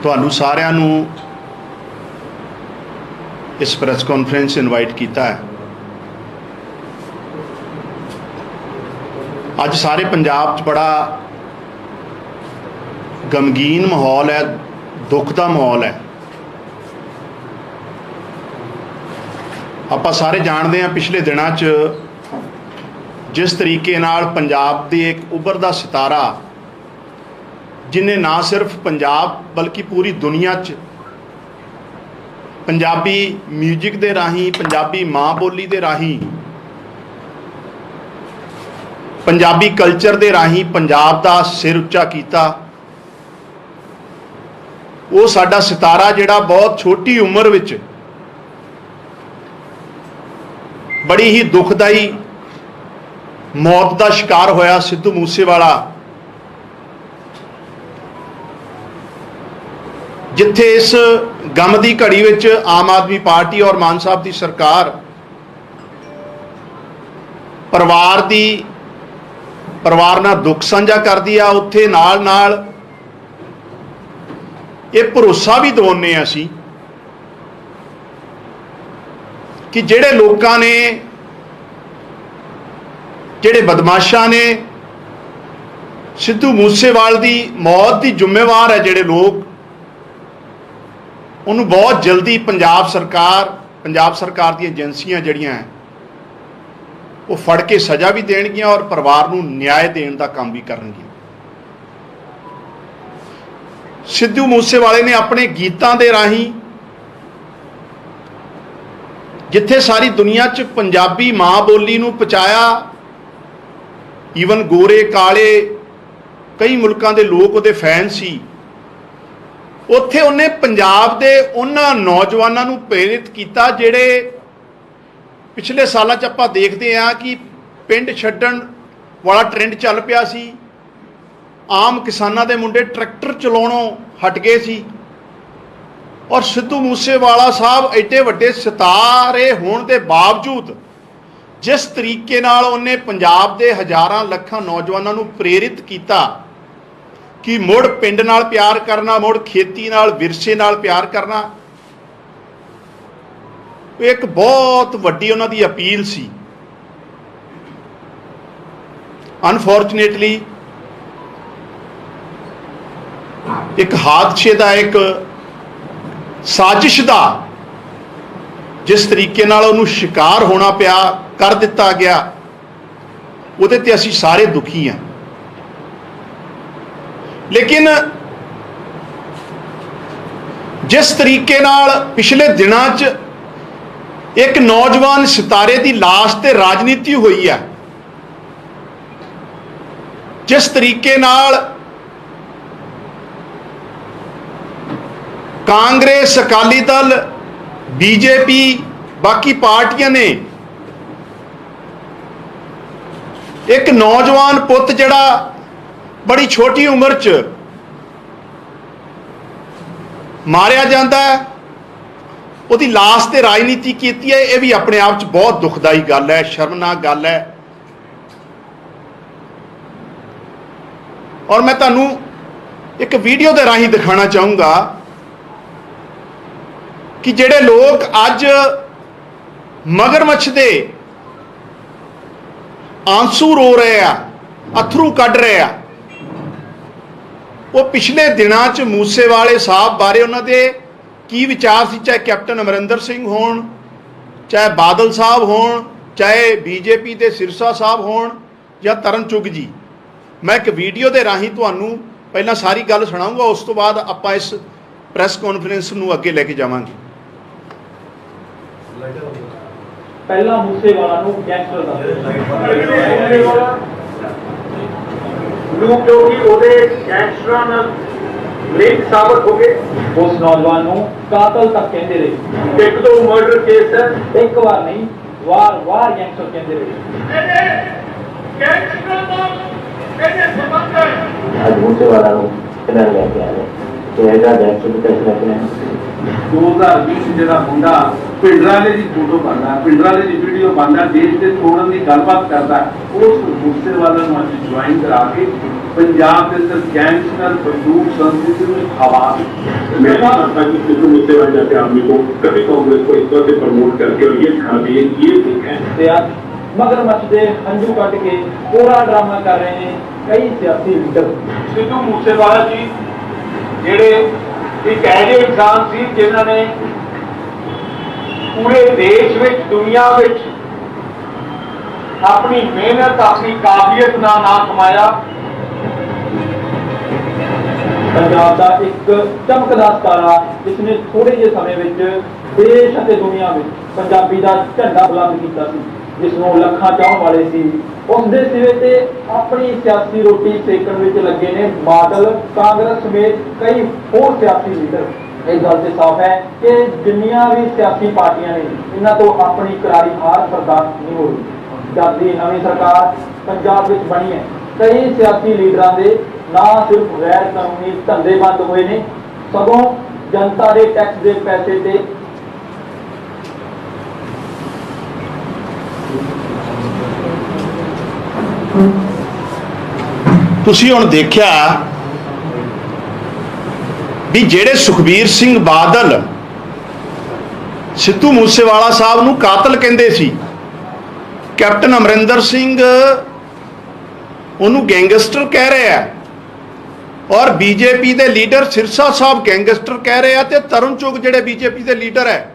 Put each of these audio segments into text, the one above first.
ਤੁਹਾਨੂੰ ਸਾਰਿਆਂ ਨੂੰ इस प्रैस कॉन्फ्रेंस इनवाइट किया है। अज सारे पंजाब च बड़ा गमगीन माहौल है, दुख का माहौल है। आप सारे जानते हैं पिछले दिनों च जिस तरीके नाल पंजाब की एक उभरदा सितारा जिन्हें ना सिर्फ पंजाब बल्कि पूरी दुनिया च पंजाबी म्यूजिक दे राही, पंजाबी माँ बोली दे राही, पंजाबी कल्चर दे राही पंजाब दा सिर उच्चा कीता। वो साडा सितारा जिहड़ा बहुत छोटी उम्र विच बड़ी ही दुखदाई मौत का शिकार होया, सिद्धू मूसेवाला, जिथे इस गम की घड़ी विच आम आदमी पार्टी और मान साहब की सरकार परिवार नाल दुख साझा करदी आ, उत्थे नाल नाल ये भरोसा भी दवाउने असीं कि जिहड़े लोकां ने, जिहड़े बदमाशां ने सिद्धू मूसेवाल की मौत की जिम्मेवार है, जिहड़े लोग उन्होंने बहुत जल्दी पंजाब सरकार दी एजेंसियां जड़ियां हैं वो फड़ के सज़ा भी देणगियां और परिवार नूं न्याय देण दा काम भी करनगियां। सिद्धू मूसेवाले ने अपने गीतां दे राही जिथे सारी दुनिया च पंजाबी माँ बोली नूं पहुंचाया, ईवन गोरे काले कई मुल्कां दे लोग उहदे फैन सी, उत्थे उन्हें पंजाब दे उन्हां नौजवानों नूं प्रेरित किया जिहड़े पिछले सालों च आपां देखते हैं कि पिंड छड्डण वाला ट्रेंड चल पिया सी। आम किसानां दे मुंडे ट्रैक्टर चलाउणों हट गए सी और सिद्धू मूसेवाला साहब एडे वड्डे सितारे होण दे बावजूद जिस तरीके नाल उन्हें पंजाब दे हज़ारां लखां नौजवानों नूं प्रेरित किया कि मुड़ पिंड नाल प्यार करना, मुड़ खेती नाल, विरसे नाल प्यार करना, एक बहुत वड्डी उन्हां दी अपील सी। अनफॉर्चुनेटली एक हादसे का, एक साजिश का जिस तरीके नाल उहनूं शिकार होना पिया, कर दिता गया, उहदे ते असीं सारे दुखी हैं। लेकिन जिस तरीके नाल पिछले दिनों च एक नौजवान सितारे की लाश ते राजनीति हुई है, जिस तरीके नाल कांग्रेस, अकाली दल, बीजेपी, बाकी पार्टियां ने एक नौजवान पुत जिहड़ा बड़ी छोटी उम्र च मारिया जाता है, उसकी लाश ते राजनीति की है, यह भी अपने आप च बहुत दुखदाई गल है, शर्मनाक गल है। और मैं तुहानूं एक वीडियो के राही दिखाना चाहूँगा कि जिहड़े लोग अज मगरमच्छ दे आंसू रो रहे हैं, अथरू कढ़ रहे हैं, वो पिछले दिनों च मूसेवाले साहब बारे उन्होंने की विचार सी, चाहे कैप्टन अमरिंदर सिंह होण, चाहे बादल साहब होण, चाहे बीजेपी के सिरसा साहब होण या तरन चुग जी। मैं एक वीडियो के राही तुहानूं पहला सारी गल सुणाऊंगा, उस तो बाद आपां इस प्रैस कॉन्फ्रेंस नूं अगे लेके जावांगे। पहला मूसेवाला नूं गैंगस्टर लोग जो कि ਉਹਦੇ ਗੈਂਗਸਟਰਾਂ ਨਾਲ ਲਿੰਕ ਸਾਬਤ ਹੋ ਗਏ, ਉਸ ਨੌਜਵਾਨ ਨੂੰ ਕਾਤਲ ਤੱਕ ਕਹਿੰਦੇ ਰਹੇ। ਇੱਕ ਦੋ ਮਰਡਰ ਕੇਸ ਹੈ, ਇੱਕ ਵਾਰ ਨਹੀਂ ਵਾਰ ਗੈਂਗਸਟਰ ਕਹਿੰਦੇ ਰਹੇ। ਗੈਂਗਸਟਰ ਦਾ ਕਹਿੰਦੇ ਸੰਬੰਧ ਹੈ। ਅੱਜ ਮੂਸੇਵਾਲਾ ਨੂੰ ਕਿਹਨਾਂ ਲੈ ਕੇ ਆਏ ਤੇ ਇਹਦਾ ਗੈਂਗਸਟਰ ਕਿਸ ਲੈ ਕੇ ਆਏ। 2020 ਜਿਹੜਾ ਮੁੰਡਾ ਪਿੰਡਰਾਲੇ ਦੀ ਫੋਟੋ ਪਾਉਂਦਾ, ਪਿੰਡਰਾਲੇ ਦੀ ਵੀਡੀਓ ਪਾਉਂਦਾ, ਦੇਸ਼ ਦੇ ਤੋੜਨ ਦੀ ਗੱਲਬਾਤ ਕਰਦਾ, ਉਸ ਮੂਸੇਵਾਲਾ ਨੂੰ ਅੱਜ ਜੁਆਇਨ ਕਰਾ ਕੇ ਪੰਜਾਬ ਦੇ ਅੰਦਰ ਗੈਂਗਸਟਰ ਬੰਦੂਕ ਸੰਸਕ੍ਰਿति ਨੂੰ हवा मैं चाहता कि सिद्धू मूसेवाला जैसे आदमी को कभी कांग्रेस को इस तरह से प्रमोट करके और ये दिखा दिए ये ठीक है ਤੇ ਅੱਜ ਮਗਰਮੱਛ ਦੇ ਹੰਝੂ ਕੱਢ ਕੇ ਪੂਰਾ ਡਰਾਮਾ ਕਰ ਰਹੇ ਨੇ ਕਈ ਸਿਆਸੀ ਲੀਡਰ। ਸਿੱਧੂ ਮੂਸੇਵਾਲਾ ਜੀ ਜਿਹੜੇ ਇੱਕ ਐਜੇ ਇਨਸਾਨ ਸੀ ਜਿਨ੍ਹਾਂ ਨੇ ਪੂਰੇ ਦੇਸ਼ ਵਿੱਚ ਦੁਨੀਆ ਵਿੱਚ ਆਪਣੀ ਮਿਹਨਤ ਆਪਣੀ ਕਾਬਲੀਅਤ ਨਾਲ ਨਾਮ ਕਮਾਇਆ। ਪੰਜਾਬ ਦਾ ਇੱਕ ਚਮਕਦਾ ਸਿਤਾਰਾ ਜਿਸ ਨੇ ਥੋੜੇ ਜਿਹੇ ਸਮੇਂ ਵਿੱਚ ਦੇਸ਼ ਅਤੇ ਦੁਨੀਆ ਵਿੱਚ ਪੰਜਾਬੀ ਦਾ ਝੰਡਾ ਬੁਲੰਦ ਕੀਤਾ ਸੀ, ਜਿਸ ਨੂੰ ਲੱਖਾਂ ਚਾਹਣ ਵਾਲੇ ਸੀ। ਉਸ ਦੇ ਸਿਰੇ ਤੇ ਆਪਣੀ ਸਿਆਸੀ ਰੋਟੀ ਸੇਕਣ ਵਿੱਚ ਲੱਗੇ ਨੇ ਬਾਦਲ, ਕਾਂਗਰਸ ਸਮੇਤ ਕਈ ਹੋਰ ਸਿਆਸੀ ਲੀਡਰ। ਇਹ ਗੱਲ ਤੇ ਸਾਫ਼ ਹੈ ਕਿ ਜਿੰਨੀਆਂ ਵੀ ਸਿਆਸੀ ਪਾਰਟੀਆਂ ਨੇ ਇਹਨਾਂ ਤੋਂ ਆਪਣੀ ਕਰਾਰੀ ਹਾਰ ਬਰਦਾਸ਼ਤ ਨਹੀਂ ਹੋ ਰਹੀ। ਜਦ ਦੀ ਨਵੀਂ ਸਰਕਾਰ ਪੰਜਾਬ ਵਿੱਚ ਬਣੀ ਹੈ, ਕਈ ਸਿਆਸੀ ਲੀਡਰਾਂ ਦੇ ਨਾ ਸਿਰਫ ਗੈਰ ਕਾਨੂੰਨੀ ਧੰਦੇ ਬੰਦ ਹੋਏ ਨੇ, ਸਗੋਂ ਜਨਤਾ ਦੇ ਟੈਕਸ ਦੇ ਪੈਸੇ ਤੇ ਤੁਸੀਂ ਹੁਣ ਦੇਖਿਆ ਵੀ ਜਿਹੜੇ ਸੁਖਬੀਰ ਸਿੰਘ ਬਾਦਲ ਸਿੱਧੂ ਮੂਸੇਵਾਲਾ ਸਾਹਿਬ ਨੂੰ ਕਾਤਲ ਕਹਿੰਦੇ ਸੀ, ਕੈਪਟਨ ਅਮਰਿੰਦਰ ਸਿੰਘ ਉਹਨੂੰ ਗੈਂਗਸਟਰ ਕਹਿ ਰਿਹਾ ਔਰ ਬੀਜੇਪੀ ਦੇ ਲੀਡਰ ਸਿਰਸਾ ਸਾਹਿਬ ਗੈਂਗਸਟਰ ਕਹਿ ਰਹੇ ਆ ਤੇ ਤਰੁਣ ਚੁੱਗ ਜਿਹੜੇ ਬੀਜੇਪੀ ਦੇ ਲੀਡਰ ਹੈ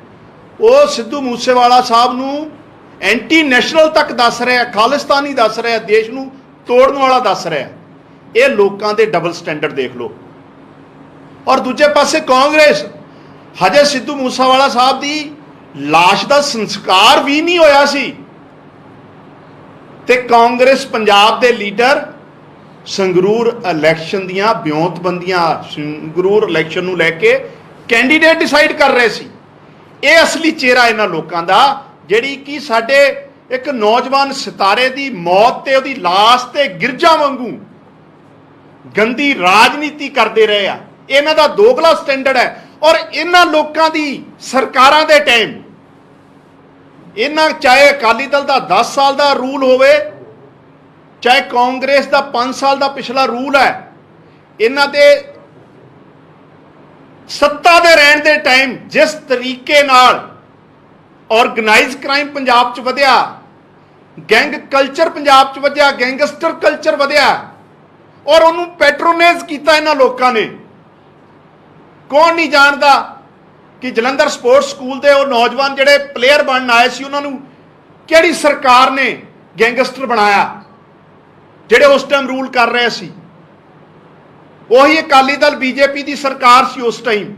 ਉਹ ਸਿੱਧੂ ਮੂਸੇਵਾਲਾ ਸਾਹਿਬ ਨੂੰ ਐਂਟੀ ਨੈਸ਼ਨਲ ਤੱਕ ਦੱਸ ਰਿਹਾ, ਖਾਲਿਸਤਾਨੀ ਦੱਸ ਰਿਹਾ, ਦੇਸ਼ ਨੂੰ ਤੋੜਨ ਵਾਲਾ ਦੱਸ ਰਿਹਾ। ਇਹ ਲੋਕਾਂ ਦੇ ਡਬਲ ਸਟੈਂਡਰਡ ਦੇਖ ਲਓ। ਔਰ ਦੂਜੇ ਪਾਸੇ ਕਾਂਗਰਸ, ਹਜੇ ਸਿੱਧੂ ਮੂਸੇਵਾਲਾ ਸਾਹਿਬ ਦੀ ਲਾਸ਼ ਦਾ ਸੰਸਕਾਰ ਵੀ ਨਹੀਂ ਹੋਇਆ ਸੀ ਤੇ ਕਾਂਗਰਸ ਪੰਜਾਬ ਦੇ ਲੀਡਰ ਸੰਗਰੂਰ ਇਲੈਕਸ਼ਨ ਦੀਆਂ ਬਿਉਂਤਬੰਦੀਆਂ, ਸੰਗਰੂਰ ਇਲੈਕਸ਼ਨ ਨੂੰ ਲੈ ਕੇ ਕੈਂਡੀਡੇਟ ਡਿਸਾਈਡ ਕਰ ਰਹੇ ਸੀ। ਇਹ ਅਸਲੀ ਚਿਹਰਾ ਇਹਨਾਂ ਲੋਕਾਂ ਦਾ, ਜਿਹੜੀ ਕਿ ਸਾਡੇ ਇੱਕ ਨੌਜਵਾਨ ਸਿਤਾਰੇ ਦੀ ਮੌਤ ਤੇ ਉਹਦੀ ਲਾਸ਼ ਤੇ ਗਿਰਜਾ ਵਾਂਗੂ ਗੰਦੀ ਰਾਜਨੀਤੀ ਕਰਦੇ ਰਹੇ ਆ। ਇਹਨਾਂ ਦਾ ਦੋਗਲਾ ਸਟੈਂਡਰਡ ਹੈ। ਔਰ ਇਹਨਾਂ ਲੋਕਾਂ ਦੀ ਸਰਕਾਰਾਂ ਦੇ ਟਾਈਮ ਇਹਨਾਂ, ਚਾਹੇ ਅਕਾਲੀ ਦਲ ਦਾ 10 ਸਾਲ ਦਾ ਰੂਲ ਹੋਵੇ, ਚਾਹੇ ਕਾਂਗਰਸ ਦਾ 5 ਸਾਲ ਦਾ ਪਿਛਲਾ ਰੂਲ ਹੈ, ਇਹਨਾਂ ਦੇ ਸੱਤਾ ਦੇ ਰਹਿਣ ਦੇ ਟਾਈਮ ਜਿਸ ਤਰੀਕੇ ਨਾਲ ਆਰਗੇਨਾਈਜ਼ ਕ੍ਰਾਈਮ ਪੰਜਾਬ 'ਚ ਵਧਿਆ, ਗੈਂਗ ਕਲਚਰ ਪੰਜਾਬ 'ਚ ਵਧਿਆ, ਗੈਂਗਸਟਰ ਕਲਚਰ ਵਧਿਆ ਔਰ ਉਹਨੂੰ ਪੈਟਰੋਨਾਈਜ਼ ਕੀਤਾ ਇਹਨਾਂ ਲੋਕਾਂ ਨੇ। ਕੌਣ ਨਹੀਂ ਜਾਣਦਾ ਕਿ ਜਲੰਧਰ ਸਪੋਰਟਸ ਸਕੂਲ ਦੇ ਉਹ ਨੌਜਵਾਨ ਜਿਹੜੇ ਪਲੇਅਰ ਬਣਨ ਆਏ ਸੀ, ਉਹਨਾਂ ਨੂੰ ਕਿਹੜੀ ਸਰਕਾਰ ਨੇ ਗੈਂਗਸਟਰ ਬਣਾਇਆ, ਜਿਹੜੇ ਉਸ ਟਾਈਮ ਰੂਲ ਕਰ ਰਹੇ ਸੀ। ਉਹੀ ਅਕਾਲੀ ਦਲ ਬੀਜੇਪੀ ਦੀ ਸਰਕਾਰ ਸੀ ਉਸ ਟਾਈਮ।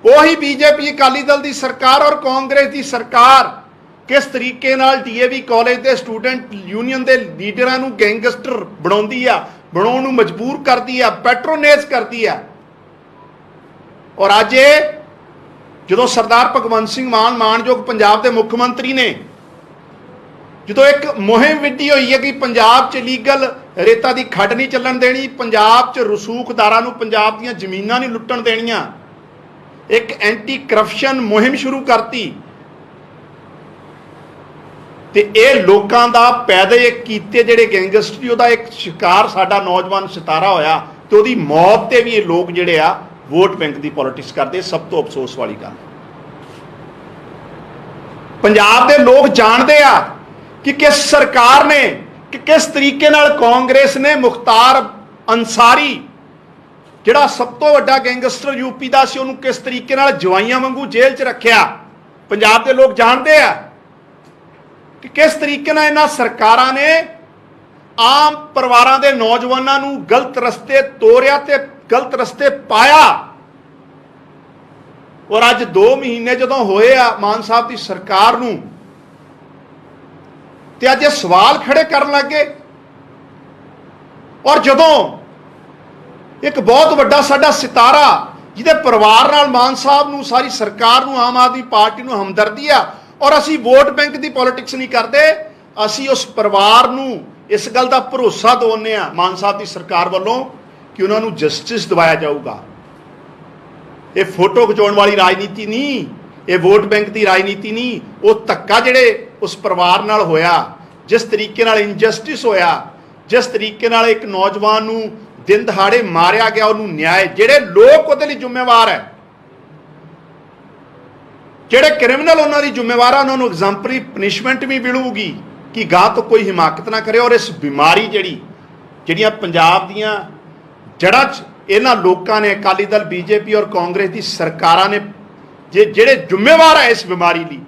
ਉਹੀ ਬੀਜੇਪੀ ਅਕਾਲੀ ਦਲ ਦੀ ਸਰਕਾਰ ਔਰ ਕਾਂਗਰਸ ਦੀ ਸਰਕਾਰ ਕਿਸ ਤਰੀਕੇ ਨਾਲ ਡੀਏਵੀ ਕਾਲਜ ਦੇ ਸਟੂਡੈਂਟ ਯੂਨੀਅਨ ਦੇ ਲੀਡਰਾਂ ਨੂੰ ਗੈਂਗਸਟਰ ਬਣਾਉਂਦੀ ਆ, ਬਣਾਉਣ ਨੂੰ ਮਜਬੂਰ ਕਰਦੀ ਆ, ਪੈਟਰੋਨਾਈਜ਼ ਕਰਦੀ ਆ। ਔਰ ਅੱਜ ਜਦੋਂ ਸਰਦਾਰ ਭਗਵੰਤ ਸਿੰਘ ਮਾਨ, ਮਾਣਯੋਗ ਪੰਜਾਬ ਦੇ ਮੁੱਖ ਮੰਤਰੀ ਨੇ, ਜਦੋਂ ਇੱਕ ਮੁਹਿੰਮ ਵਿੱਢੀ ਹੋਈ ਹੈ ਕਿ ਪੰਜਾਬ 'ਚ ਲੀਗਲ ਰੇਤਾ ਦੀ ਖੱਡ ਨਹੀਂ ਚੱਲਣ ਦੇਣੀ, ਪੰਜਾਬ 'ਚ ਰਸੂਖਦਾਰਾਂ ਨੂੰ ਪੰਜਾਬ ਦੀਆਂ ਜ਼ਮੀਨਾਂ ਨਹੀਂ ਲੁੱਟਣ ਦੇਣੀਆਂ, ਇੱਕ ਐਂਟੀ ਕਰਪਸ਼ਨ ਮੁਹਿੰਮ ਸ਼ੁਰੂ ਕਰਤੀ ਤੇ ਇਹ ਲੋਕਾਂ ਦਾ ਪੈਦੇ ਕੀਤੇ ਜਿਹੜੇ ਗੈਂਗਸਟਰੀ, ਉਹਦਾ ਇੱਕ ਸ਼ਿਕਾਰ ਸਾਡਾ ਨੌਜਵਾਨ ਸਿਤਾਰਾ ਹੋਇਆ ਤੇ ਉਹਦੀ ਮੌਤ ਤੇ ਵੀ ਇਹ ਲੋਕ ਜਿਹੜੇ ਆ ਵੋਟ ਬੈਂਕ ਦੀ ਪੋਲਿਟਿਕਸ ਕਰਦੇ। ਸਭ ਤੋਂ ਅਫਸੋਸ ਵਾਲੀ ਗੱਲ, ਪੰਜਾਬ ਦੇ ਲੋਕ ਜਾਣਦੇ ਆ ਕਿ ਕਿਸ ਸਰਕਾਰ ਨੇ, ਕਿ ਕਿਸ ਤਰੀਕੇ ਨਾਲ ਕਾਂਗਰਸ ਨੇ ਮੁਖਤਾਰ ਅੰਸਾਰੀ, ਜਿਹੜਾ ਸਭ ਤੋਂ ਵੱਡਾ ਗੈਂਗਸਟਰ ਯੂਪੀ ਦਾ ਸੀ, ਉਹਨੂੰ ਕਿਸ ਤਰੀਕੇ ਨਾਲ ਜਵਾਈਆਂ ਵਾਂਗੂ ਜੇਲ੍ਹ 'ਚ ਰੱਖਿਆ। ਪੰਜਾਬ ਦੇ ਲੋਕ ਜਾਣਦੇ ਆ ਕਿ ਕਿਸ ਤਰੀਕੇ ਨਾਲ ਇਹਨਾਂ ਸਰਕਾਰਾਂ ਨੇ ਆਮ ਪਰਿਵਾਰਾਂ ਦੇ ਨੌਜਵਾਨਾਂ ਨੂੰ ਗਲਤ ਰਸਤੇ ਤੋਰਿਆ ਤੇ ਗਲਤ ਰਸਤੇ ਪਾਇਆ। ਔਰ ਅੱਜ 2 ਮਹੀਨੇ ਜਦੋਂ ਹੋਏ ਆ ਮਾਨ ਸਾਹਿਬ ਦੀ ਸਰਕਾਰ ਨੂੰ, ਤੇ ਅੱਜ ਇਹ ਸਵਾਲ ਖੜੇ ਕਰਨ ਲੱਗੇ। ਔਰ ਜਦੋਂ ਇੱਕ ਬਹੁਤ ਵੱਡਾ ਸਾਡਾ ਸਿਤਾਰਾ, ਜਿਹਦੇ ਪਰਿਵਾਰ ਨਾਲ ਮਾਨ ਸਾਹਿਬ ਨੂੰ, ਸਾਰੀ ਸਰਕਾਰ ਨੂੰ, ਆਮ ਆਦਮੀ ਪਾਰਟੀ ਨੂੰ ਹਮਦਰਦੀ ਆ, ਔਰ ਅਸੀਂ ਵੋਟ ਬੈਂਕ ਦੀ ਪੋਲਿਟਿਕਸ ਨਹੀਂ ਕਰਦੇ, ਅਸੀਂ ਉਸ ਪਰਿਵਾਰ ਨੂੰ ਇਸ ਗੱਲ ਦਾ ਭਰੋਸਾ ਦਿਵਾਉਂਦੇ ਆ ਮਾਨ ਸਾਹਿਬ ਦੀ ਸਰਕਾਰ ਵੱਲੋਂ ਕਿ ਉਹਨਾਂ ਨੂੰ ਜਸਟਿਸ ਦਿਵਾਇਆ ਜਾਊਗਾ। ਇਹ ਫੋਟੋ ਖਿਚਾਉਣ ਵਾਲੀ ਰਾਜਨੀਤੀ ਨਹੀਂ, ਇਹ ਵੋਟ ਬੈਂਕ ਦੀ ਰਾਜਨੀਤੀ ਨਹੀਂ। ਉਹ ਧੱਕਾ ਜਿਹੜੇ ਉਸ ਪਰਿਵਾਰ ਨਾਲ ਹੋਇਆ, ਜਿਸ ਤਰੀਕੇ ਨਾਲ ਇਨਜਸਟਿਸ ਹੋਇਆ, जिस तरीके नाल एक नौजवान नूं दिन दहाड़े मारिया गया, उन्होंने न्याय, जिहड़े लोग उहदे लई जिम्मेवार है, जिहड़े क्रिमिनल उन्हां दी जिम्मेवार है, उन्होंने एग्जाम्पलरी पनिशमेंट भी मिलूगी कि गां तो कोई हिमाकत ना करे। और इस बीमारी जिहड़ियां पंजाब दीयां जड़ां च इन्हां लोकां ने, अकाली दल, बीजेपी और कांग्रेस की सरकारां ने जिहड़े जिम्मेवार है इस बीमारी लई,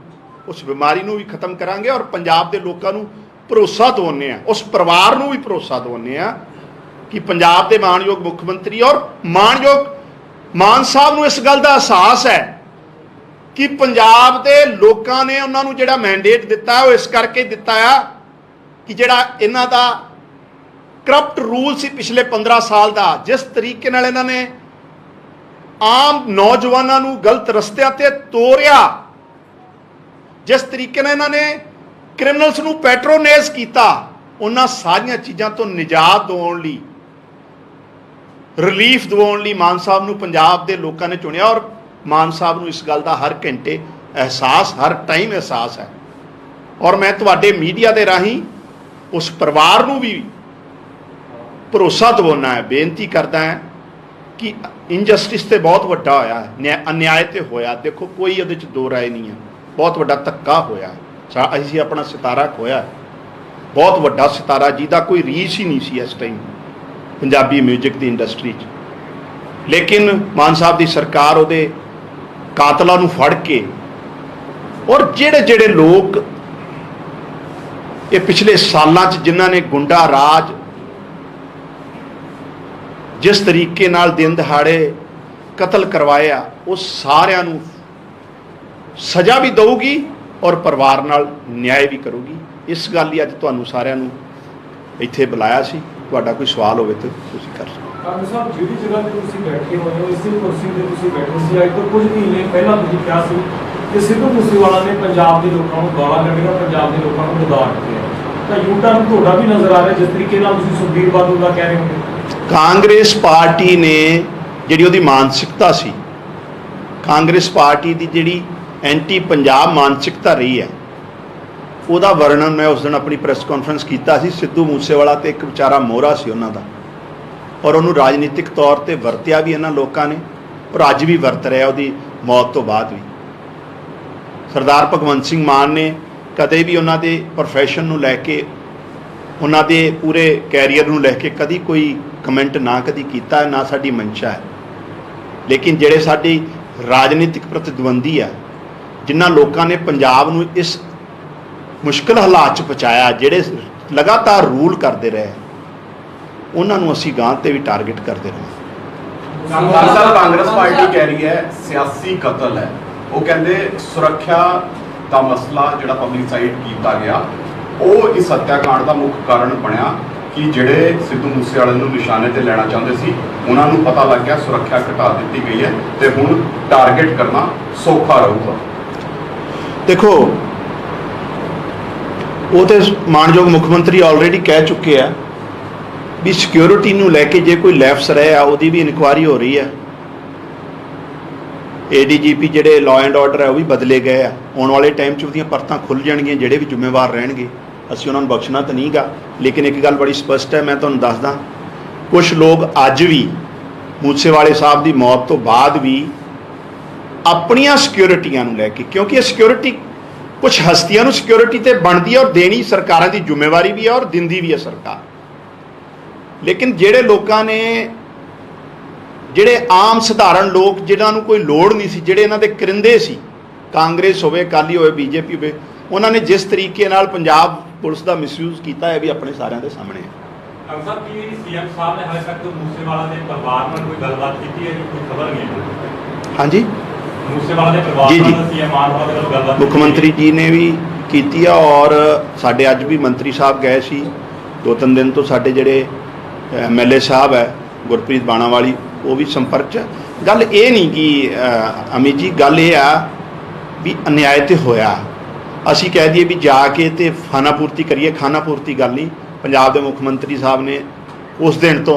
उस बीमारी नूं भी खत्म करांगे और पंजाब दे लोकां नूं भरोसा दिवाउने आ, उस परिवार नूं भी भरोसा दिवाउने आ कि पंजाब के मानयोग मुख्यमंत्री और मानयोग मान साहब नूं इस गल का एहसास है कि पंजाब के लोगों ने उन्होंने जिहड़ा मैंडेट दिता है वो इस करके दिता है कि जिहड़ा इन्हां दा करप्ट रूल सी पिछले 15 साल का, जिस तरीके नाल इन्हां ने आम नौजवानों नूं गलत रस्तियां ते तोरिया, जिस तरीके नाल इन्हां ने क्रिमिनल्स नूं पैट्रोनेज किया, उन्हां सारियां चीज़ों तो निजात दिवाउण लई, रिलीफ दिवाउण लई मान साहब नूं पंजाब के लोगों ने चुनिया। और मान साहब नूं इस गल का हर घंटे एहसास, हर टाइम एहसास है। और मैं तुहाडे मीडिया के राही उस परिवार नूं भी भरोसा दिवाउणा है, बेनती करदा है कि इनजस्टिस तो बहुत वड्डा होया है, अन्याय तो होया, देखो कोई उहदे च दो राय नहीं है, बहुत वड्डा धक्का होया है। असीं अपना सितारा खोया है, बहुत वड्डा सितारा जिहदा कोई रीस ही नहीं सी इस टाइम पंजाबी म्यूजिक की इंडस्ट्री च। लेकिन मान साहब की सरकार उहदे कातलों नूं फड़ के, और जिहड़े जिहड़े लोग ये पिछले सालों च जिन्हां ने गुंडा राज जिस तरीके नाल दिन दहाड़े कतल करवाया, उस सारियां नूं सज़ा भी देगी और परिवार नाल न्याय भी करूगी। इस गल लई अज तुहानूं सारियां नूं इत्थे बुलाया सी। तुहाडा कोई सवाल होवे तो तुसीं कर सकदे। ਕਾਂਗਰਸ ਸਾਹਿਬ ਜਿਹੜੀ ਜਗ੍ਹਾ ਤੇ ਤੁਸੀਂ ਬੈਠੇ ਹੋਏ ਹੋ, ਇਸੇ ਕੁਰਸੀ ਤੇ ਤੁਸੀਂ ਬੈਠੇ ਸੀ ਅੱਜ ਤੋਂ ਕੁਝ ਮਹੀਨੇ ਪਹਿਲਾਂ ਤੁਸੀਂ ਕਿਹਾ ਸੀ ਕਿ ਸਿੱਧੂ ਮੂਸੇਵਾਲਾ ਨੇ ਪੰਜਾਬ ਦੇ ਲੋਕਾਂ ਨੂੰ ਗਾਲਾਂ ਕੱਢੀਆਂ, ਪੰਜਾਬ ਦੇ ਲੋਕਾਂ ਨੂੰ ਗਦਾਰ ਦਿੱਤੇ, ਤਾਂ ਯੂਟਰਨ ਤੁਹਾਡਾ ਵੀ ਨਜ਼ਰ ਆ ਰਿਹਾ ਜਿਸ ਤਰੀਕੇ ਨਾਲ ਤੁਸੀਂ ਸੁਖਬੀਰ ਬਾਦਲ ਦਾ ਕਹਿ ਰਹੇ ਹੋ। ਕਾਂਗਰਸ ਪਾਰਟੀ ਨੇ ਜਿਹੜੀ ਉਹਦੀ ਮਾਨਸਿਕਤਾ ਸੀ, ਕਾਂਗਰਸ ਪਾਰਟੀ ਦੀ ਜਿਹੜੀ ਐਂਟੀ ਪੰਜਾਬ ਮਾਨਸਿਕਤਾ ਰਹੀ ਹੈ, ਉਹਦਾ ਵਰਣਨ ਮੈਂ ਉਸ ਦਿਨ ਆਪਣੀ ਪ੍ਰੈਸ ਕਾਨਫਰੰਸ ਕੀਤਾ ਸੀ। ਸਿੱਧੂ ਮੂਸੇਵਾਲਾ ਤੇ ਇੱਕ ਵਿਚਾਰਾ ਮੋਹਰਾ ਸੀ ਉਹਨਾਂ ਦਾ, और उन्होंने राजनीतिक तौर पर वरत्या भी इन्होंने लोगों ने, और अज भी वरत रहा उसकी मौत तो बाद भी। सरदार भगवंत सिंह मान ने कदे भी उन्होंने प्रोफैशन को लैके, उन्होंने पूरे कैरीयर को लैके कभी कोई कमेंट ना कभी किया, ना साडी मंशा है। लेकिन जिहड़े साडी राजनीतिक प्रतिद्वंदी है, जिन्हां लोगों ने पंजाब नूं इस मुश्किल हालात च पहुँचाया, जिहड़े लगातार रूल करते रहे, उन्होंने असीं गांह ते भी टारगेट करते रहे। कांग्रेस पार्टी कह रही है सियासी कतल है, वो कहते सुरक्षा का मसला जो पब्लिसाइड किया गया वो इस हत्याकांड का मुख्य कारण बनया कि जिहड़े सिद्धू मूसेवाले नूं निशाने ते लेना चाहते सी, उन्होंने पता लग गया सुरक्षा घटा दी गई है तो हुण टारगेट करना सौखा रहूगा। देखो वो तो मानयोग मुख्यमंत्री ऑलरेडी कह चुके हैं भी सिक्योरिटी नूं लैके जे कोई लैप्स रहे आ उहदी भी इनकुआरी हो रही है। ADGP जिहड़े लॉ एंड ऑर्डर है वो भी बदले गए आ, आने वाले टाइम च उहदियां परतां खुल जाणगियां, जिहड़े भी जिम्मेवार रहणगे असीं उन्हां नूं बख्शना तो नहीं गा। लेकिन एक गल बड़ी स्पष्ट है, मैं तुहानूं दसदा, कुछ लोग अज भी मूसेवाले साहब की मौत तो बाद भी अपनियां सिक्योरिटियां नूं लैके, क्योंकि ये सिक्योरिटी कुछ हस्तियां नूं सिक्योरिटी ते बनदी है और देनी सरकारां दी जिम्मेवारी भी है और दिंदी भी है सरकार। लेकिन जिहड़े लोगों ने, जिहड़े आम सधारण लोग जिन्हां नूं कोई लोड़ नहीं सी, जिहड़े इन्हां दे करिंदे सी, कांग्रेस होवे, अकाली होवे, बीजेपी होवे, उन्होंने जिस तरीके नाल पंजाब पुलिस का मिसयूज किया है भी अपने सारिਆਂ ਦੇ सामने है। ਸਾਹਿਬ ਕੀ सीएम साहब ने हाले तक मूसेवाला ਦੇ ਪਰਿਵਾਰ ਨਾਲ ਕੋਈ ਗੱਲਬਾਤ ਕੀਤੀ ਹੈ? ਕੋਈ ਖਬਰ नहीं है। हाँ जी, मूसेवाला ਦੇ ਪਰਿਵਾਰ ਨਾਲ सीएम मान साहब ਨਾਲ ਗੱਲਬਾत मुख्यमंत्री जी ने भी की है और साडे अज भी मंत्री साहब गए सी, 2-3 दिन तो साडे जिहड़े MLA साहब है गुरप्रीत बाणा वाली वो भी संपर्क च। गल ये नहीं कि अमित जी, गल ये आ भी अन्याय तो होया, असी कह दिए भी जाके तो खाना पूर्ति करिए, खाना पूर्ति गल नहीं। पंजाब के मुख्यमंत्री साहब ने उस दिन तो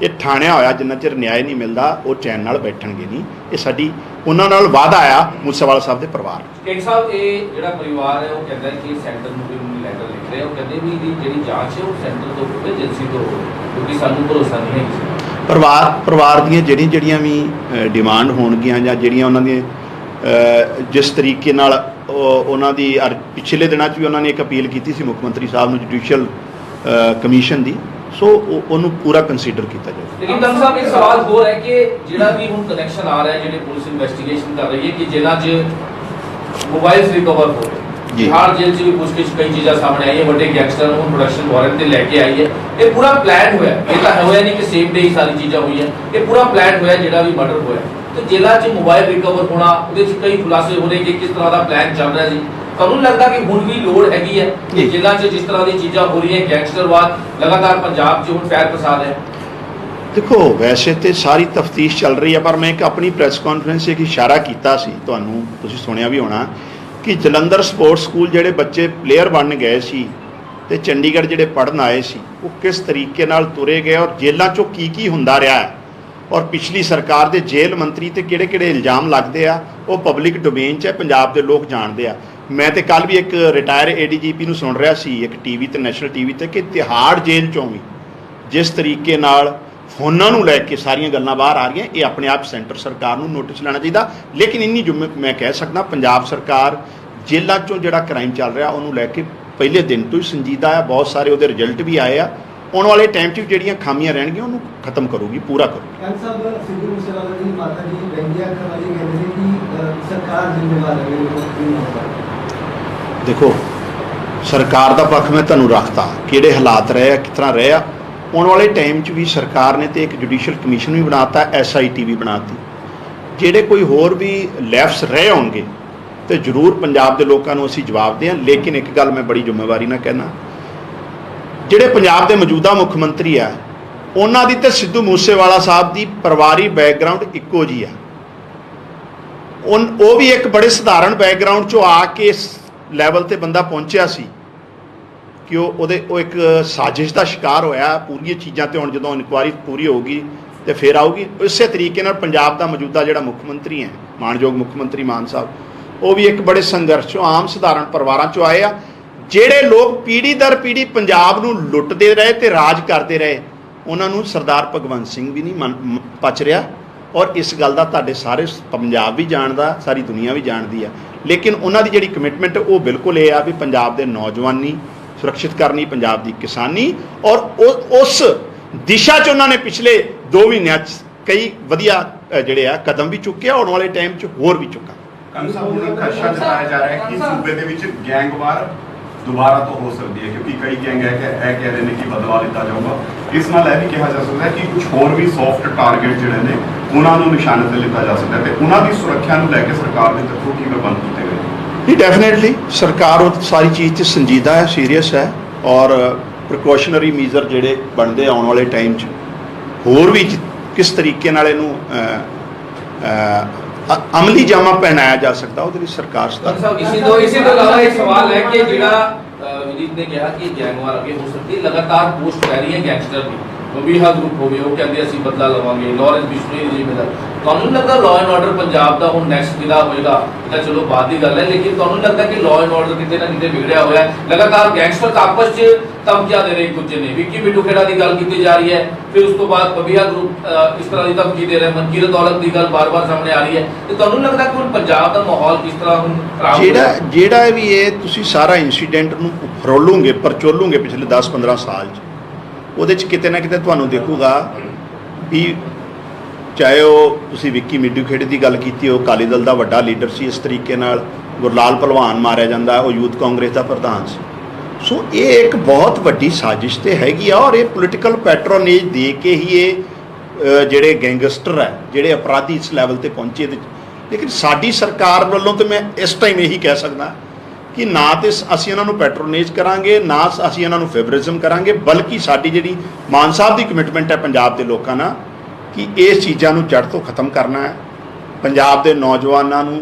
ਇਹ ਠਾਣਿਆ ਹੋਇਆ ਜਿੰਨਾ ਚਿਰ ਨਿਆਂ ਨਹੀਂ ਮਿਲਦਾ ਉਹ ਚੈਨ ਨਾਲ ਬੈਠਣਗੇ ਨਹੀਂ। ਇਹ ਸਾਡੀ ਉਹਨਾਂ ਨਾਲ ਵਾਅਦਾ ਆ ਮੂਸੇਵਾਲਾ ਸਾਹਿਬ ਦੇ ਪਰਿਵਾਰ। ਕਿੰਗ ਸਾਹਿਬ ਇਹ ਜਿਹੜਾ ਪਰਿਵਾਰ ਹੈ ਉਹ ਕਹਿੰਦਾ ਕਿ ਸੈਂਟਰ ਨੂੰ ਵੀ ਲੈਟਰ ਲਿਖ ਰਿਹਾ, ਉਹ ਕਹਿੰਦੇ ਵੀ ਇਹਦੀ ਜਿਹੜੀ ਜਾਂਚ ਹੈ ਉਹ ਸੈਂਟਰ ਤੋਂ ਹੋਵੇ, ਏਜੰਸੀ ਤੋਂ ਹੋਵੇ, ਕਿਉਂਕਿ ਸਾਨੂੰ ਭਰੋਸਾ ਨਹੀਂ ਹੈ ਪਰਿਵਾਰ ਦੀਆਂ ਜਿਹੜੀਆਂ ਵੀ ਡਿਮਾਂਡ ਹੋਣਗੀਆਂ ਜਾਂ ਜਿਹੜੀਆਂ ਉਹਨਾਂ ਦੀਆਂ ਜਿਸ ਤਰੀਕੇ ਨਾਲ ਉਹਨਾਂ ਦੀ ਪਿਛਲੇ ਦਿਨਾਂ 'ਚ ਵੀ ਉਹਨਾਂ ਨੇ ਇੱਕ ਅਪੀਲ ਕੀਤੀ ਸੀ ਮੁੱਖ ਮੰਤਰੀ ਸਾਹਿਬ ਨੂੰ ਜੁਡੀਸ਼ੀਅਲ ਕਮਿਸ਼ਨ ਦੀ, ਸੋ ਉਹਨੂੰ ਪੂਰਾ ਕੰਸੀਡਰ ਕੀਤਾ ਜਾਵੇ। ਲੇਕਿਨ ਡਾਕਟਰ ਸਾਹਿਬ ਇੱਕ ਸਵਾਲ ਹੋਰ ਹੈ ਕਿ ਜਿਹੜਾ ਵੀ ਹੁਣ ਕਨੈਕਸ਼ਨ ਆ ਰਿਹਾ ਹੈ ਜਿਹੜੇ ਪੁਲਿਸ ਇਨਵੈਸਟੀਗੇਸ਼ਨ ਕਰ ਰਹੀ ਹੈ ਕਿ ਜਿਹਨਾਂ 'ਚ ਮੋਬਾਈਲਸ ਰਿਕਵਰ ਹੋ ਰਹੇ ਬਿਹਾਰ ਜੇਲ੍ਹ 'ਚ ਵੀ ਪੁੱਛਗਿੱਛ ਕਈ ਚੀਜ਼ਾਂ ਸਾਹਮਣੇ ਆਈਆਂ, ਵੱਡੇ ਗੈਂਗਸਟਰ ਨੂੰ ਪ੍ਰੋਡਕਸ਼ਨ ਵਾਰੰਟ ਤੇ ਲੈ ਕੇ ਆਈ ਹੈ। ਇਹ ਪੂਰਾ ਪਲਾਨ ਹੋਇਆ, ਇਹ ਤਾਂ ਹੋਇਆ ਨਹੀਂ ਕਿ ਸੇਮ ਡੇ ਹੀ ਸਾਰੀ ਚੀਜ਼ਾਂ ਹੋਈਆਂ, ਇਹ ਪੂਰਾ ਪਲਾਨ ਹੋਇਆ ਜਿਹੜਾ ਵੀ ਮਰਡਰ ਹੋਇਆ। ਤੇ ਜੇਲ੍ਹਾਂ 'ਚ ਮੋਬਾਈਲ ਰਿਕਵਰ ਹੋਣਾ, ਉਹਦੇ 'ਚ ਕਈ ਖੁਲਾਸੇ ਹੋ ਰਹੇ ਕਿ ਕਿਸ ਤਰ੍ਹਾਂ ਦਾ ਪਲਾਨ ਚੱਲ ਰਿਹਾ ਸੀ। ਤੁਹਾਨੂੰ ਲੱਗਦਾ ਕਿ ਹੁਣ ਵੀ ਲੋੜ ਹੈਗੀ ਹੈ ਕਿ ਜੇਲ੍ਹਾਂ 'ਚ ਜਿਸ ਤਰ੍ਹਾਂ ਦੀ ਚੀਜ਼ਾਂ ਹੋ ਰਹੀਆਂ, ਗੈਂਗਸਟਰਵਾਦ ਲਗਾਤਾਰ ਪੰਜਾਬ 'ਚ ਹੁਣ ਫੈਲ ਪਸਾ ਰਿਹਾ? ਦੇਖੋ ਵੈਸੇ ਤੇ ਸਾਰੀ ਤਫਤੀਸ਼ ਚੱਲ ਰਹੀ ਹੈ, ਪਰ ਮੈਂ ਇੱਕ ਆਪਣੀ ਪ੍ਰੈਸ ਕਾਨਫਰੰਸ 'ਚ ਇੱਕ ਇਸ਼ਾਰਾ ਕੀਤਾ ਸੀ, ਤੁਹਾਨੂੰ ਤੁਸੀਂ ਸੁਣਿਆ ਵੀ ਹੋਣਾ, ਕਿ ਜਲੰਧਰ ਸਪੋਰਟਸ ਸਕੂਲ ਜਿਹੜੇ ਬੱਚੇ ਪਲੇਅਰ ਬਣ ਗਏ ਸੀ ਤੇ ਚੰਡੀਗੜ੍ਹ ਜਿਹੜੇ ਪੜ੍ਹਨ ਆਏ ਸੀ ਉਹ ਕਿਸ ਤਰੀਕੇ ਨਾਲ ਤੁਰੇ ਗਏ ਔਰ ਜੇਲ੍ਹਾਂ 'ਚੋਂ ਕੀ ਹੁੰਦਾ ਰਿਹਾ ਹੈ ਔਰ ਪਿਛਲੀ ਸਰਕਾਰ ਦੇ ਜੇਲ੍ਹ ਮੰਤਰੀ ਤੇ ਕਿਹੜੇ ਇਲਜ਼ਾਮ ਲੱਗਦੇ ਆ ਉਹ ਪਬਲਿਕ ਡੋਮੇਨ 'ਚ ਹੈ, ਪੰਜਾਬ ਦੇ ਲੋਕ ਜਾਣਦੇ ਆ। ਮੈਂ ਤੇ ਕੱਲ੍ਹ ਵੀ ਇੱਕ ਰਿਟਾਇਰ ADGP ਨੂੰ ਸੁਣ ਰਿਹਾ ਸੀ ਇੱਕ TV ਤੇ ਨੈਸ਼ਨਲ TV ਤੇ ਕਿ ਤਿਹਾੜ ਜੇਲ੍ਹ 'ਚੋਂ ਵੀ ਜਿਸ ਤਰੀਕੇ ਨਾਲ ਫੋਨਾਂ ਨੂੰ ਲੈ ਕੇ ਸਾਰੀਆਂ ਗੱਲਾਂ ਬਾਹਰ ਆ ਰਹੀਆਂ, ਇਹ ਆਪਣੇ ਆਪ ਸੈਂਟਰ ਸਰਕਾਰ ਨੂੰ ਨੋਟਿਸ ਲੈਣਾ ਚਾਹੀਦਾ। ਲੇਕਿਨ ਇੰਨੀ ਮੈਂ ਕਹਿ ਸਕਦਾ ਪੰਜਾਬ ਸਰਕਾਰ ਜੇਲ੍ਹਾਂ 'ਚੋਂ ਜਿਹੜਾ ਕ੍ਰਾਈਮ ਚੱਲ ਰਿਹਾ ਉਹਨੂੰ ਲੈ ਕੇ ਪਹਿਲੇ ਦਿਨ ਤੋਂ ਹੀ ਸੰਜੀਦਾ ਹੈ। ਬਹੁਤ ਸਾਰੇ ਉਹਦੇ ਰਿਜ਼ਲਟ ਵੀ ਆਏ ਆ, ਆਉਣ ਵਾਲੇ ਟਾਈਮ 'ਚ ਜਿਹੜੀਆਂ ਖਾਮੀਆਂ ਰਹਿਣਗੀਆਂ ਉਹਨੂੰ ਖਤਮ ਕਰੂਗੀ, ਪੂਰਾ ਕਰੂਗੀ। ਐਮ ਸਾਹਿਬ ਸਿੱਧੂ ਮੂਸੇਵਾਲਾ ਦੀ ਮਾਤਾ ਜੀ ਬੈਂਗੀਆ ਖਵਾਲੀ ਕਹਿੰਦੇ ਨੇ ਕਿ ਸਰਕਾਰ ਜ਼ਿੰਮੇਵਾਰ ਹੈ। ਦੇਖੋ ਸਰਕਾਰ ਦਾ ਪੱਖ ਮੈਂ ਤੁਹਾਨੂੰ ਰੱਖਤਾ, ਕਿਹੜੇ ਹਾਲਾਤ ਰਹੇ ਆ, ਕਿਸ ਤਰ੍ਹਾਂ ਰਹੇ ਆ। ਆਉਣ ਵਾਲੇ ਟਾਈਮ 'ਚ ਵੀ ਸਰਕਾਰ ਨੇ ਤੇ ਇੱਕ ਜੁਡੀਸ਼ੀਅਲ ਕਮਿਸ਼ਨ ਵੀ ਬਣਾਤਾ, SIT ਵੀ ਬਣਾਤੀ। ਜਿਹੜੇ ਕੋਈ ਹੋਰ ਵੀ ਲੈਫਸ ਰਹੇ ਹੋਣਗੇ ਤੇ ਜ਼ਰੂਰ ਪੰਜਾਬ ਦੇ ਲੋਕਾਂ ਨੂੰ ਅਸੀਂ ਜਵਾਬ ਦੇਵਾਂ। ਲੇਕਿਨ ਇੱਕ ਗੱਲ ਮੈਂ ਬੜੀ ਜ਼ਿੰਮੇਵਾਰੀ ਨਾਲ ਕਹਿਣਾ, ਜਿਹੜੇ ਪੰਜਾਬ ਦੇ ਮੌਜੂਦਾ ਮੁੱਖ ਮੰਤਰੀ ਆ ਉਹਨਾਂ ਦੀ ਤੇ ਸਿੱਧੂ ਮੂਸੇਵਾਲਾ ਸਾਹਿਬ ਦੀ ਪਰਿਵਾਰੀ ਬੈਕਗ੍ਰਾਉਂਡ ਇੱਕੋ ਜੀ ਆ। ਉਹ ਵੀ ਇੱਕ ਬੜੇ ਸਧਾਰਨ ਬੈਕਗ੍ਰਾਉਂਡ 'ਚੋਂ ਆ ਕੇ ਇਸ ਲੈਵਲ ਤੇ ਬੰਦਾ ਪਹੁੰਚਿਆ ਸੀ ਕਿ ਉਹ ਇੱਕ ਸਾਜ਼ਿਸ਼ ਦਾ ਸ਼ਿਕਾਰ ਹੋਇਆ। ਪੂਰੀਆਂ ਚੀਜ਼ਾਂ ਤੇ ਹੁਣ ਜਦੋਂ ਇਨਕੁਆਇਰੀ ਪੂਰੀ ਹੋਊਗੀ ਤੇ ਫਿਰ ਆਊਗੀ। ਇਸੇ ਤਰੀਕੇ ਨਾਲ ਪੰਜਾਬ ਦਾ ਮੌਜੂਦਾ ਜਿਹੜਾ ਮੁੱਖ ਮੰਤਰੀ ਹੈ, ਮਾਣਯੋਗ ਮੁੱਖ ਮੰਤਰੀ ਮਾਨ ਸਾਹਿਬ, ਉਹ ਵੀ ਇੱਕ ਬੜੇ ਸੰਘਰਸ਼ 'ਚੋਂ ਆਮ ਸਧਾਰਨ ਪਰਿਵਾਰਾਂ 'ਚੋਂ ਆਏ ਆ। ਜਿਹੜੇ ਲੋਕ ਪੀੜ੍ਹੀ ਦਰ ਪੀੜ੍ਹੀ ਪੰਜਾਬ ਨੂੰ ਲੁੱਟਦੇ ਰਹੇ ਤੇ ਰਾਜ ਕਰਦੇ ਰਹੇ, ਉਹਨਾਂ ਨੂੰ ਸਰਦਾਰ ਭਗਵੰਤ ਸਿੰਘ ਵੀ ਨਹੀਂ ਪਚ ਰਿਹਾ। ਔਰ ਇਸ ਗੱਲ ਦਾ ਤੁਹਾਡੇ ਸਾਰੇ ਪੰਜਾਬ ਵੀ ਜਾਣਦਾ, ਸਾਰੀ ਦੁਨੀਆ ਵੀ ਜਾਣਦੀ ਆ। ਲੇਕਿਨ ਉਹਨਾਂ ਦੀ ਜਿਹੜੀ ਕਮਿਟਮੈਂਟ ਉਹ ਬਿਲਕੁਲ ਇਹ ਆ ਵੀ ਪੰਜਾਬ ਦੇ ਨੌਜਵਾਨੀ ਸੁਰੱਖਿਅਤ ਕਰਨੀ, ਪੰਜਾਬ ਦੀ ਕਿਸਾਨੀ, ਔਰ ਉਸ ਦਿਸ਼ਾ 'ਚ ਉਹਨਾਂ ਨੇ ਪਿਛਲੇ 2 ਮਹੀਨਿਆਂ 'ਚ ਕਈ ਵਧੀਆ ਜਿਹੜੇ ਆ ਕਦਮ ਵੀ ਚੁੱਕੇ, ਆਉਣ ਵਾਲੇ ਟਾਈਮ 'ਚ ਹੋਰ ਵੀ ਚੁੱਕਾ। ਕੰਗ ਸਾਹਿਬ ਨੂੰ ਖਦਸ਼ਾ ਜਤਾਇਆ ਜਾ ਰਿਹਾ ਹੈ ਕਿ ਸੂਬੇ ਦੇ ਵਿੱਚ ਗੈਂਗਵਾਰ ਦੁਬਾਰਾ ਤੋਂ ਹੋ ਸਕਦੀ ਹੈ, ਕਿਉਂਕਿ ਕਈ ਗੈਂਗ ਇਹ ਕਹਿ ਰਹੇ ਨੇ ਕਿ ਬਦਲਾ ਲਿੱਤਾ ਜਾਊਗਾ। ਇਸ ਨਾਲ ਇਹ ਵੀ ਕਿਹਾ ਜਾ ਸਕਦਾ ਹੈ ਕਿ ਕੁਝ ਹੋਰ ਵੀ ਸੌਫਟ ਟਾਰਗੇਟ ਜਿਹੜੇ ਨੇ ਉਹਨਾਂ ਨੂੰ ਨਿਸ਼ਾਨੇ ਤੇ ਲਿੱਤਾ ਜਾ ਸਕਦਾ ਹੈ ਤੇ ਉਹਨਾਂ ਦੀ ਸੁਰੱਖਿਆ ਨੂੰ ਲੈ ਕੇ ਸਰਕਾਰ ਦੇ ਤਰਫੋਂ ਕੀ ਪ੍ਰਬੰਧ ਕੀਤੇ ਗਏ? ਨਹੀਂ, ਡੈਫੀਨੇਟਲੀ ਸਰਕਾਰ ਉਹ ਸਾਰੀ ਚੀਜ਼ 'ਚ ਸੰਜੀਦਾ ਹੈ, ਸੀਰੀਅਸ ਹੈ ਔਰ ਪ੍ਰੀਕਾਸ਼ਨਰੀ ਮੇਜਰ ਜਿਹੜੇ ਬਣਦੇ ਆਉਣ ਵਾਲੇ ਟਾਈਮ 'ਚ ਹੋਰ ਵੀ ਕਿਸ ਤਰੀਕੇ ਨਾਲ ਇਹਨੂੰ ਅਮਲੀ ਜਾਮਾ ਪਹਿਨਾਇਆ ਜਾ ਸਕਦਾ ਉਹਦੇ ਲਈ ਸਰਕਾਰ ਇਸੇ ਤੋਂ ਇਲਾਵਾ ਇੱਕ ਸਵਾਲ ਹੈ ਕਿ ਜਿਹੜਾ ਵਿਨੀਤ ਨੇ ਕਿਹਾ ਕਿ ਗੈਂਗਵਾਰ ਅੱਗੇ ਹੋ ਸਕਦੀ, ਲਗਾਤਾਰ ਪੋਸਟ ਪੈ ਰਹੀ ਹੈ ਗੈਂਗਸਟਰ ਦੀ, ਬਬੀਹਾ ਗਰੁੱਪ ਹੋਵੇ, ਉਹ ਕਹਿੰਦੇ ਅਸੀਂ ਬਦਲਾ ਲਵਾਂਗੇ, ਲਾਰੈਂਸ ਬਿਸ਼ਨੋਈ ਜੀ ਮਿਲਦਾ। ਤੁਹਾਨੂੰ ਲੱਗਦਾ ਲਾਅ ਐਂਡ ਆਰਡਰ ਪੰਜਾਬ ਦਾ ਹੁਣ ਨੈਕਸਟ ਕਿਹਦਾ ਹੋਏਗਾ? ਤਾਂ ਚਲੋ ਬਾਅਦ ਦੀ ਗੱਲ ਹੈ, ਲੇਕਿਨ ਤੁਹਾਨੂੰ ਲੱਗਦਾ ਕਿ ਲਾਅ ਐਂਡ ਆਰਡਰ ਕਿਤੇ ਨਾ ਕਿਤੇ ਵਿਗੜਿਆ ਹੋਇਆ ਹੈ? ਲਗਾਤਾਰ ਗੈਂਗਸਟਰ ਆਪਸ 'ਚ ਧਮਕੀਆਂ ਦੇ ਰਹੇ ਇੱਕ ਦੂਜੇ ਨੇ, ਵਿੱਕੀ ਬਿੱਟੂ ਖੇੜਾ ਦੀ ਗੱਲ ਕੀਤੀ ਜਾ ਰਹੀ ਹੈ, ਫਿਰ ਉਸ ਤੋਂ ਬਾਅਦ ਬਬੀਹਾ ਗਰੁੱਪ ਇਸ ਤਰ੍ਹਾਂ ਦੀ ਧਮਕੀ ਦੇ ਰਿਹਾ, ਮਨਕੀਰਤ ਔਲਖ ਦੀ ਗੱਲ ਬਾਰ-ਬਾਰ ਸਾਹਮਣੇ ਆ ਰਹੀ ਹੈ। ਤੇ ਤੁਹਾਨੂੰ ਲੱਗਦਾ ਕਿ ਹੁਣ ਪੰਜਾਬ ਦਾ ਮਾਹੌਲ ਕਿਸ ਤਰ੍ਹਾਂ ਹੁਣ ਖਰਾਬ ਜਿਹੜਾ ਵੀ ਇਹ ਤੁਸੀਂ ਸਾਰਾ ਇਨਸੀਡੈਂਟ ਨੂੰ ਫਰੋਲੂਗੇ ਪਰਚੋਲੂਗੇ ਪਿਛਲੇ 10-15 ਸਾਲ 'ਚ, ਉਹਦੇ 'ਚ ਕਿਤੇ ਨਾ ਕਿਤੇ ਤੁਹਾਨੂੰ ਦੇਖੂਗਾ ਵੀ ਚਾਹੇ ਉਹ ਤੁਸੀਂ ਵਿੱਕੀ ਮਿੱਡੂ ਖੇੜੇ ਦੀ ਗੱਲ ਕੀਤੀ, ਉਹ ਅਕਾਲੀ ਦਲ ਦਾ ਵੱਡਾ ਲੀਡਰ ਸੀ, ਇਸ ਤਰੀਕੇ ਨਾਲ ਗੁਰਲਾਲ ਭਲਵਾਨ ਮਾਰਿਆ ਜਾਂਦਾ, ਉਹ ਯੂਥ ਕਾਂਗਰਸ ਦਾ ਪ੍ਰਧਾਨ ਸੀ। ਸੋ ਇਹ ਇੱਕ ਬਹੁਤ ਵੱਡੀ ਸਾਜ਼ਿਸ਼ ਤੇ ਹੈਗੀ ਆ ਔਰ ਇਹ ਪੋਲੀਟੀਕਲ ਪੈਟਰੋਨੇਜ ਦੇ ਕੇ ਹੀ ਇਹ ਜਿਹੜੇ ਗੈਂਗਸਟਰ ਹੈ, ਜਿਹੜੇ ਅਪਰਾਧੀ ਇਸ ਲੈਵਲ ਤੇ ਪਹੁੰਚੇ। ਲੇਕਿਨ ਸਾਡੀ ਸਰਕਾਰ ਵੱਲੋਂ ਤਾਂ ਮੈਂ ਇਸ ਟਾਈਮ ਇਹੀ ਕਹਿ ਸਕਦਾ ਕਿ ਨਾ ਤੇ ਅਸੀਂ ਇਹਨਾਂ ਨੂੰ ਪੈਟਰੋਨੇਜ ਕਰਾਂਗੇ, ਨਾ ਅਸੀਂ ਇਹਨਾਂ ਨੂੰ ਫੇਵਰਿਜ਼ਮ ਕਰਾਂਗੇ, ਬਲਕਿ ਸਾਡੀ ਜਿਹੜੀ ਮਾਨ ਸਾਹਿਬ ਦੀ ਕਮਿਟਮੈਂਟ ਹੈ ਪੰਜਾਬ ਦੇ ਲੋਕਾਂ ਨਾਲ ਕਿ ਇਸ ਚੀਜ਼ਾਂ ਨੂੰ ਜੜ ਤੋਂ ਖਤਮ ਕਰਨਾ ਹੈ, ਪੰਜਾਬ ਦੇ ਨੌਜਵਾਨਾਂ ਨੂੰ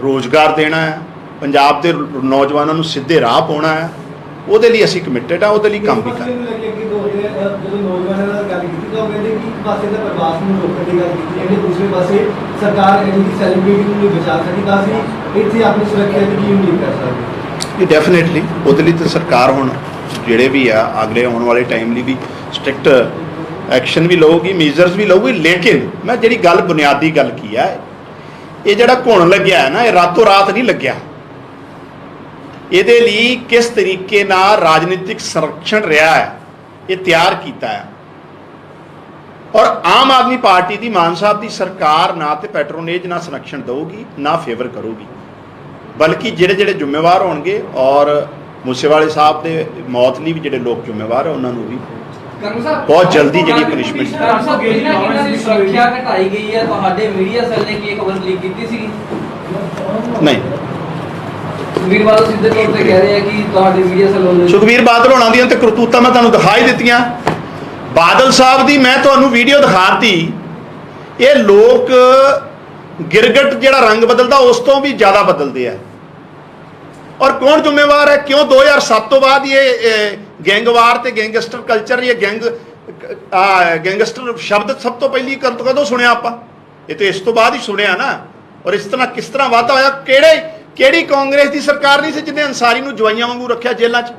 ਰੋਜ਼ਗਾਰ ਦੇਣਾ ਹੈ, ਪੰਜਾਬ ਦੇ ਨੌਜਵਾਨਾਂ ਨੂੰ ਸਿੱਧੇ ਰਾਹ ਪਾਉਣਾ ਹੈ, ਉਹਦੇ ਲਈ ਅਸੀਂ ਕਮਿਟਡ ਆ, ਉਹਦੇ ਲਈ ਕੰਮ ਵੀ ਕਰਾਂਗੇ। ਜਦੋਂ ਨੌਜਵਾਨਾਂ ਨਾਲ ਗੱਲ ਕੀਤੀ ਤਾਂ ਉਹ ਕਹਿੰਦੇ ਕਿ ਪਾਸੇ ਤਾਂ ਪ੍ਰਵਾਸ ਨੂੰ ਰੋਕਣ ਦੀ ਗੱਲ ਕੀਤੀ ਜਾਂਦੀ, ਦੂਸਰੇ ਪਾਸੇ ਸਰਕਾਰ ਜਿਹੜੀ ਸੈਲੀਬ੍ਰਿਟੀ ਨੂੰ ਨਹੀਂ ਬਚਾ ਸਕਦੀ, ਤਾਂ ਅਸੀਂ ਇੱਥੇ ਆਪਣੀ ਸੁਰੱਖਿਆ ਦੀ ਕੀ ਉਮੀਦ ਕਰ ਸਕਦੇ? ਇਹ ਡੈਫੀਨੇਟਲੀ ਉਹਦੇ ਲਈ ਤਾਂ ਸਰਕਾਰ ਹੁਣ ਜਿਹੜੇ ਵੀ ਆ ਅਗਲੇ ਆਉਣ ਵਾਲੇ ਟਾਈਮ ਲਈ ਵੀ ਸਟ੍ਰਿਕਟ ਐਕਸ਼ਨ ਵੀ ਲਊਗੀ, ਮੇਜਰਸ ਵੀ ਲਊਗੀ। ਲੇਕਿਨ ਮੈਂ ਜਿਹੜੀ ਗੱਲ ਬੁਨਿਆਦੀ ਗੱਲ ਕੀ ਆ, ਇਹ ਜਿਹੜਾ ਘੁਣ ਲੱਗਿਆ ਹੈ ਨਾ, ਇਹ ਰਾਤੋਂ ਰਾਤ ਨਹੀਂ ਲੱਗਿਆ। ਇਹਦੇ ਲਈ ਕਿਸ ਤਰੀਕੇ ਨਾਲ ਰਾਜਨੀਤਿਕ ਸੰਰਕਸ਼ਣ ਰਿਹਾ ਹੈ, ਇਹ ਤਿਆਰ ਕੀਤਾ ਹੈ। ਔਰ ਆਮ ਆਦਮੀ ਪਾਰਟੀ ਦੀ ਮਾਨ ਸਾਹਿਬ ਦੀ ਸਰਕਾਰ ਨਾ ਤੇ ਪੈਟਰੋਨੇਜ ਨਾ ਸੰਰਕਸ਼ਣ ਦੇਊਗੀ, ਨਾ ਫੇਵਰ ਕਰੂਗੀ, ਬਲਕਿ ਜਿਹੜੇ ਜਿਹੜੇ ਜ਼ਿੰਮੇਵਾਰ ਹੋਣਗੇ ਔਰ ਮੂਸੇਵਾਲੇ ਸਾਹਿਬ ਦੇ ਮੌਤ ਲਈ ਵੀ ਜਿਹੜੇ ਲੋਕ ਜ਼ਿੰਮੇਵਾਰ ਹੈ ਉਹਨਾਂ ਨੂੰ ਵੀ ਬਹੁਤ ਜਲਦੀ ਜਿਹੜੀ ਪਨਿਸ਼ਮੈਂਟ ਸੁਰੱਖਿਆ ਘਟਾਈ ਗਈ ਹੈ। ਤੁਹਾਡੇ ਮੀਡੀਆ ਸੈੱਲ ਨੇ ਕੀ ਖਬਰ ਲੀਕ ਕੀਤੀ ਸੀ? ਨਹੀਂ, ਸੁਖਬੀਰ ਬਾਦਲ ਸਿੱਧੇ ਤੌਰ ਤੇ ਕਹਿ ਰਹੇ ਆ ਕਿ ਤੁਹਾਡੇ ਮੀਡੀਆ ਸੈੱਲ ਵੱਲੋਂ ਸੁਖਬੀਰ ਬਾਦਲ ਹੋਣਾ ਦੀਆਂ ਤੇ ਕਰਤੂਤਾਂ ਮੈਂ ਤੁਹਾਨੂੰ ਦਿਖਾ ਹੀ ਦਿੱਤੀਆਂ। ਬਾਦਲ ਸਾਹਿਬ ਦੀ ਮੈਂ ਤੁਹਾਨੂੰ ਵੀਡੀਓ ਦਿਖਾਤੀ। ਇਹ ਲੋਕ ਗਿਰਗਟ ਜਿਹੜਾ ਰੰਗ ਬਦਲਦਾ ਉਸ ਤੋਂ ਵੀ ਜ਼ਿਆਦਾ ਬਦਲਦੇ ਆ। ਔਰ ਕੌਣ ਜ਼ਿੰਮੇਵਾਰ ਹੈ? ਕਿਉਂ 2007 ਤੋਂ ਬਾਅਦ ਇਹ ਗੈਂਗਵਾਰ ਤੇ ਗੈਂਗਸਟਰ ਕਲਚਰ, ਇਹ ਗੈਂਗਸਟਰ ਸ਼ਬਦ ਸਭ ਤੋਂ ਪਹਿਲੀ ਕਦੋਂ ਸੁਣਿਆ ਆਪਾਂ? ਇਹ ਤੇ ਇਸ ਤੋਂ ਬਾਅਦ ਹੀ ਸੁਣਿਆ ਨਾ। ਔਰ ਇਸ ਤਰ੍ਹਾਂ ਕਿਸ ਤਰ੍ਹਾਂ ਵਾਧਾ ਹੋਇਆ? ਕਿਹੜੀ ਕਾਂਗਰਸ ਦੀ ਸਰਕਾਰ ਨਹੀਂ ਸੀ ਜਿਹਨੇ ਅੰਸਾਰੀ ਨੂੰ ਜਵਾਈਆਂ ਵਾਂਗੂ ਰੱਖਿਆ ਜੇਲ੍ਹਾਂ 'ਚ,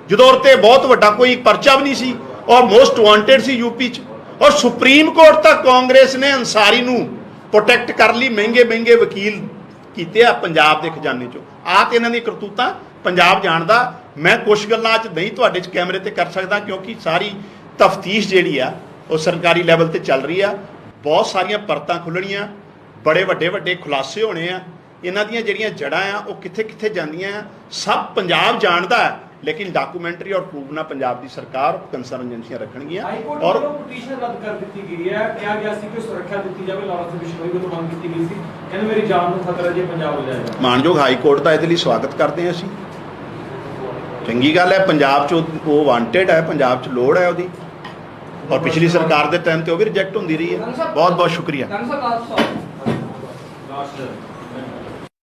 ਜਦੋਂ ਉਹਤੇ ਬਹੁਤ ਵੱਡਾ ਕੋਈ ਪਰਚਾ ਵੀ ਨਹੀਂ ਸੀ ਔਰ ਮੋਸਟ ਵਾਂਟਡ ਸੀ ਯੂਪੀ 'ਚ। ਔਰ ਸੁਪਰੀਮ ਕੋਰਟ ਤੱਕ ਕਾਂਗਰਸ ਨੇ ਅੰਸਾਰੀ ਨੂੰ ਪ੍ਰੋਟੈਕਟ ਕਰਨ ਲਈ ਮਹਿੰਗੇ ਵਕੀਲ ਕੀਤੇ ਆ ਪੰਜਾਬ ਦੇ ਖਜ਼ਾਨੇ 'ਚੋਂ। ਆਹ ਤੇ ਇਹਨਾਂ ਦੀ ਕਰਤੂਤਾਂ ਪੰਜਾਬ ਜਾਣਦਾ। ਮੈਂ ਕੁਛ ਗੱਲਾਂ 'ਚ ਨਹੀਂ ਤੁਹਾਡੇ 'ਚ ਕੈਮਰੇ ਤੇ ਕਰ ਸਕਦਾ, ਕਿਉਂਕਿ ਸਾਰੀ ਤਫਤੀਸ਼ ਜਿਹੜੀ ਆ ਉਹ ਸਰਕਾਰੀ ਲੈਵਲ ਤੇ ਚੱਲ ਰਹੀ ਆ। ਬਹੁਤ ਸਾਰੀਆਂ ਪਰਤਾਂ ਖੁੱਲਣੀਆਂ, ਬੜੇ ਵੱਡੇ ਖੁਲਾਸੇ ਹੋਣੇ ਆ। ਇਹਨਾਂ ਦੀਆਂ ਜਿਹੜੀਆਂ ਜੜ੍ਹਾਂ ਆ ਉਹ ਕਿੱਥੇ ਜਾਂਦੀਆਂ ਆ ਸਭ ਪੰਜਾਬ ਜਾਣਦਾ ਹੈ। ਲੇਕਿਨ ਡਾਕੂਮੈਂਟਰੀ ਔਰ ਪ੍ਰੂਫ ਨਾਲ ਪੰਜਾਬ ਦੀ ਸਰਕਾਰ ਕੰਸਰਨ ਏਜੰਸੀਆਂ ਰੱਖਣਗੀਆਂ। ਔਰ ਪਟੀਸ਼ਨ ਰੱਦ ਕਰ ਦਿੱਤੀ ਗਈ ਹੈ। ਕਿਹਾ ਗਿਆ ਸੀ ਕਿ ਸੁਰੱਖਿਆ ਦਿੱਤੀ ਜਾਵੇ, ਲਾਰੈਂਸ ਬਿਸ਼ਨੋਈ ਵੱਲੋਂ ਮੰਗ ਕੀਤੀ ਗਈ ਸੀ, ਕਹਿੰਦੇ ਮੇਰੀ ਜਾਨ ਨੂੰ ਖਤਰਾ ਜੇ ਪੰਜਾਬ ਹੋ ਜਾਏਗਾ। ਮਾਨਯੋਗ ਹਾਈ ਕੋਰਟ ਦਾ ਇਹਦੇ ਲਈ ਸਵਾਗਤ ਕਰਦੇ ਹਾਂ ਅਸੀਂ। ਚੰਗੀ ਗੱਲ ਹੈ, ਪੰਜਾਬ 'ਚ ਉਹ ਵਾਂਟਡ ਹੈ, ਪੰਜਾਬ 'ਚ ਲੋੜ ਹੈ ਉਹਦੀ। ਔਰ ਪਿਛਲੀ ਸਰਕਾਰ ਦੇ ਟਾਈਮ ਤੇ ਉਹ ਵੀ ਰਿਜੈਕਟ ਹੁੰਦੀ ਰਹੀ ਹੈ। ਬਹੁਤ ਸ਼ੁਕਰੀਆ। ਲਾਸਟ